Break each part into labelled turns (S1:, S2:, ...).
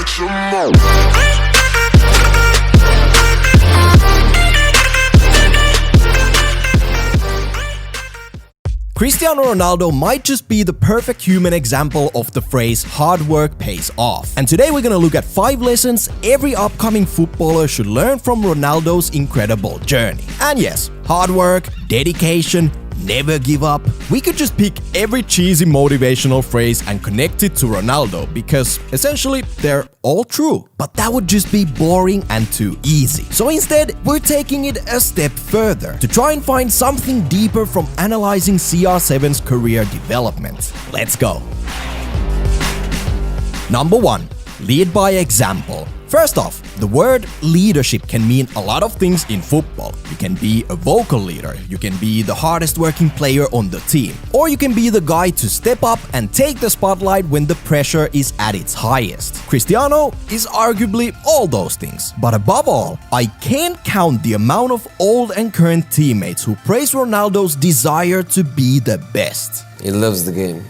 S1: get your mouth.
S2: Cristiano Ronaldo might just be the perfect human example of the phrase hard work pays off. And today we're gonna look at 5 lessons every upcoming footballer should learn from Ronaldo's incredible journey. And yes, hard work, dedication, never give up. We could just pick every cheesy motivational phrase and connect it to Ronaldo because essentially they're all true. But that would just be boring and too easy. So instead, we're taking it a step further to try and find something deeper from analyzing CR7's career development. Let's go. Number 1. Lead by example. First off, the word leadership can mean a lot of things in football. You can be a vocal leader, you can be the hardest working player on the team, or you can be the guy to step up and take the spotlight when the pressure is at its highest. Cristiano is arguably all those things. But above all, I can't count the amount of old and current teammates who praise Ronaldo's desire to be the best.
S3: He loves the game.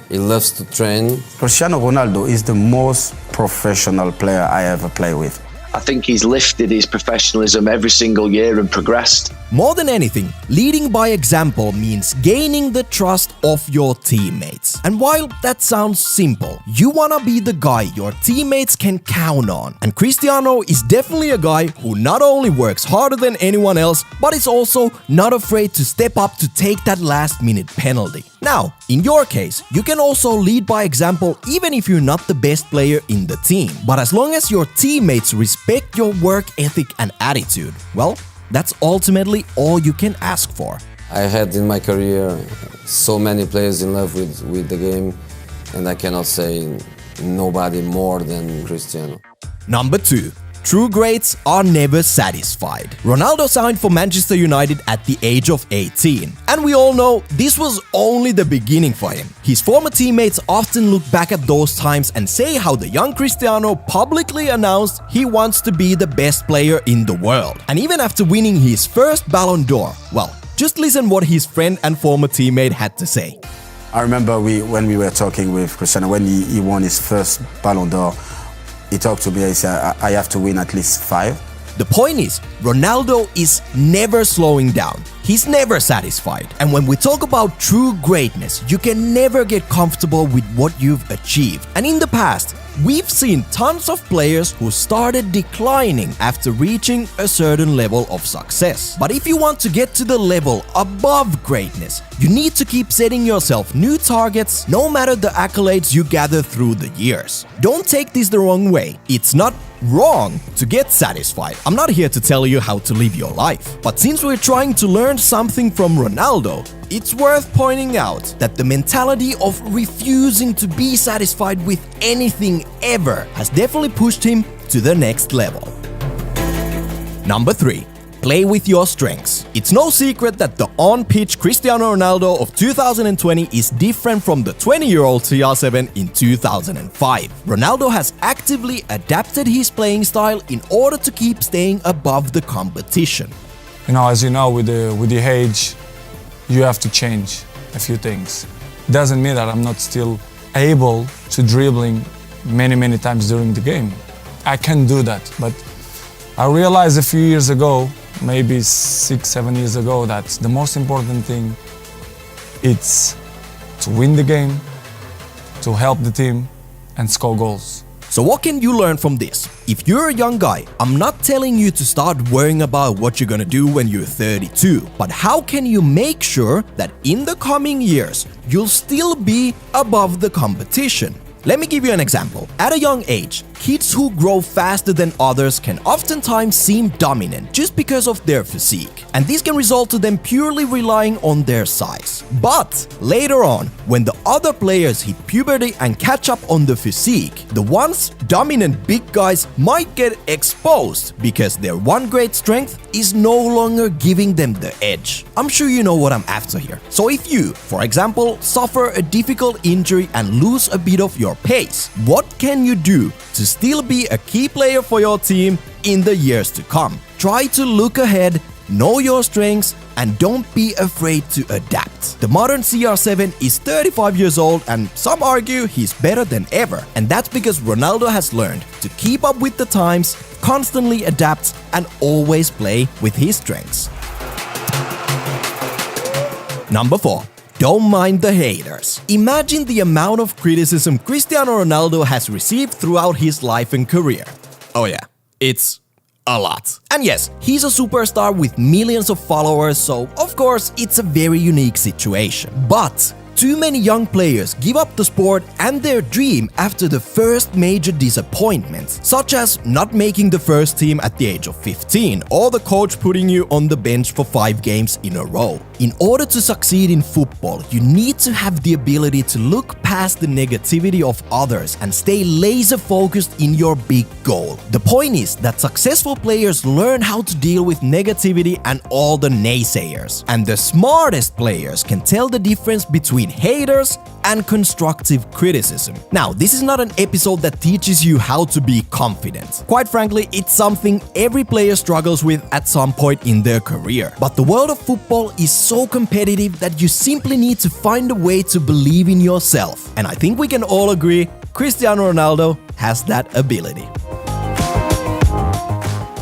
S3: He loves to train.
S4: Cristiano Ronaldo is the most professional player I ever played with.
S5: I think he's lifted his professionalism every single year and progressed.
S2: More than anything, leading by example means gaining the trust of your teammates. And while that sounds simple, you wanna be the guy your teammates can count on. And Cristiano is definitely a guy who not only works harder than anyone else, but is also not afraid to step up to take that last-minute penalty. Now, in your case, you can also lead by example even if you're not the best player in the team. But as long as your teammates respect your work ethic and attitude, well, that's ultimately all you can ask for.
S3: I had in my career so many players in love with the game, and I cannot say nobody more than Cristiano.
S2: Number 2. True greats are never satisfied. Ronaldo signed for Manchester United at the age of 18. And we all know this was only the beginning for him. His former teammates often look back at those times and say how the young Cristiano publicly announced he wants to be the best player in the world. And even after winning his first Ballon d'Or, well, just listen what his friend and former teammate had to say.
S4: I remember when we were talking with Cristiano, when he won his first Ballon d'Or, he talked to me, he said, I have to win at least 5.
S2: The point is, Ronaldo is never slowing down. He's never satisfied. And when we talk about true greatness, you can never get comfortable with what you've achieved. And in the past, we've seen tons of players who started declining after reaching a certain level of success. But if you want to get to the level above greatness, you need to keep setting yourself new targets no matter the accolades you gather through the years. Don't take this the wrong way. It's not wrong to get satisfied. I'm not here to tell you how to live your life. But since we're trying to learn something from Ronaldo, it's worth pointing out that the mentality of refusing to be satisfied with anything ever has definitely pushed him to the next level. Number 3. Play with your strengths. It's no secret that the on-pitch Cristiano Ronaldo of 2020 is different from the 20-year-old CR7 in 2005. Ronaldo has actively adapted his playing style in order to keep staying above the competition.
S6: As you know, with the age, you have to change a few things. Doesn't mean that I'm not still able to dribbling many times during the game. I can do that, but I realized a few years ago, maybe 6-7 years ago, that the most important thing is to win the game, to help the team, and score goals.
S2: So what can you learn from this? If you're a young guy, I'm not telling you to start worrying about what you're gonna do when you're 32, but how can you make sure that in the coming years, you'll still be above the competition? Let me give you an example. At a young age, kids who grow faster than others can oftentimes seem dominant just because of their physique, and this can result to them purely relying on their size. But later on, when the other players hit puberty and catch up on the physique, the once dominant big guys might get exposed because their one great strength is no longer giving them the edge. I'm sure you know what I'm after here. So if you, for example, suffer a difficult injury and lose a bit of your pace, what can you do to still be a key player for your team in the years to come? Try to look ahead, know your strengths, and don't be afraid to adapt. The modern CR7 is 35 years old and some argue he's better than ever. And that's because Ronaldo has learned to keep up with the times, constantly adapt, and always play with his strengths. Number 4. Don't mind the haters. Imagine the amount of criticism Cristiano Ronaldo has received throughout his life and career. Oh yeah, it's a lot. And yes, he's a superstar with millions of followers, so of course it's a very unique situation. But too many young players give up the sport and their dream after the first major disappointments, such as not making the first team at the age of 15 or the coach putting you on the bench for 5 games in a row. In order to succeed in football, you need to have the ability to look past the negativity of others and stay laser focused in your big goal. The point is that successful players learn how to deal with negativity and all the naysayers. And the smartest players can tell the difference between haters and constructive criticism. Now, this is not an episode that teaches you how to be confident. Quite frankly, it's something every player struggles with at some point in their career. But the world of football is so competitive that you simply need to find a way to believe in yourself. And I think we can all agree Cristiano Ronaldo has that ability.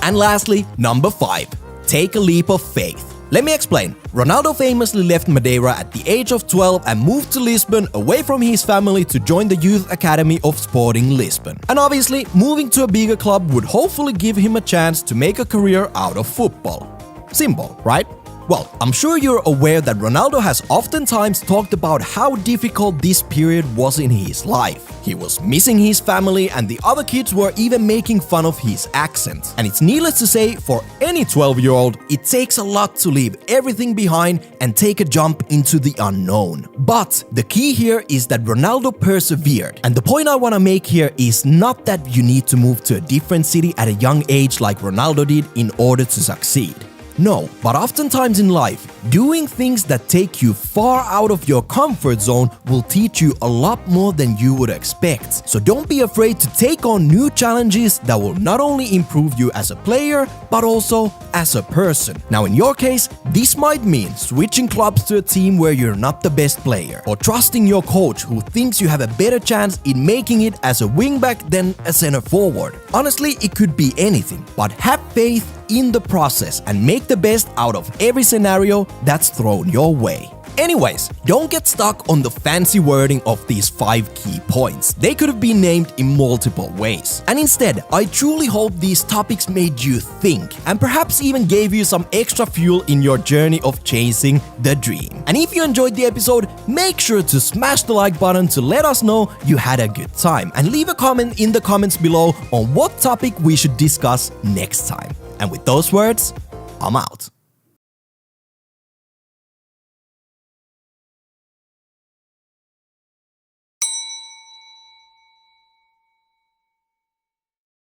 S2: And lastly, number 5. Take a leap of faith. Let me explain. Ronaldo famously left Madeira at the age of 12 and moved to Lisbon away from his family to join the youth academy of Sporting Lisbon. And obviously, moving to a bigger club would hopefully give him a chance to make a career out of football. Simple, right? Well, I'm sure you're aware that Ronaldo has oftentimes talked about how difficult this period was in his life. He was missing his family and the other kids were even making fun of his accent. And it's needless to say, for any 12-year-old, it takes a lot to leave everything behind and take a jump into the unknown. But the key here is that Ronaldo persevered. And the point I want to make here is not that you need to move to a different city at a young age like Ronaldo did in order to succeed. No, but oftentimes in life, doing things that take you far out of your comfort zone will teach you a lot more than you would expect. So don't be afraid to take on new challenges that will not only improve you as a player, but also as a person. Now in your case, this might mean switching clubs to a team where you're not the best player, or trusting your coach who thinks you have a better chance in making it as a wingback than a center forward. Honestly, it could be anything, but have faith in the process and make the best out of every scenario that's thrown your way. Anyways, don't get stuck on the fancy wording of these 5 key points. They could have been named in multiple ways. And instead, I truly hope these topics made you think and perhaps even gave you some extra fuel in your journey of chasing the dream. And if you enjoyed the episode, make sure to smash the like button to let us know you had a good time, and leave a comment in the comments below on what topic we should discuss next time. And with those words, I'm out.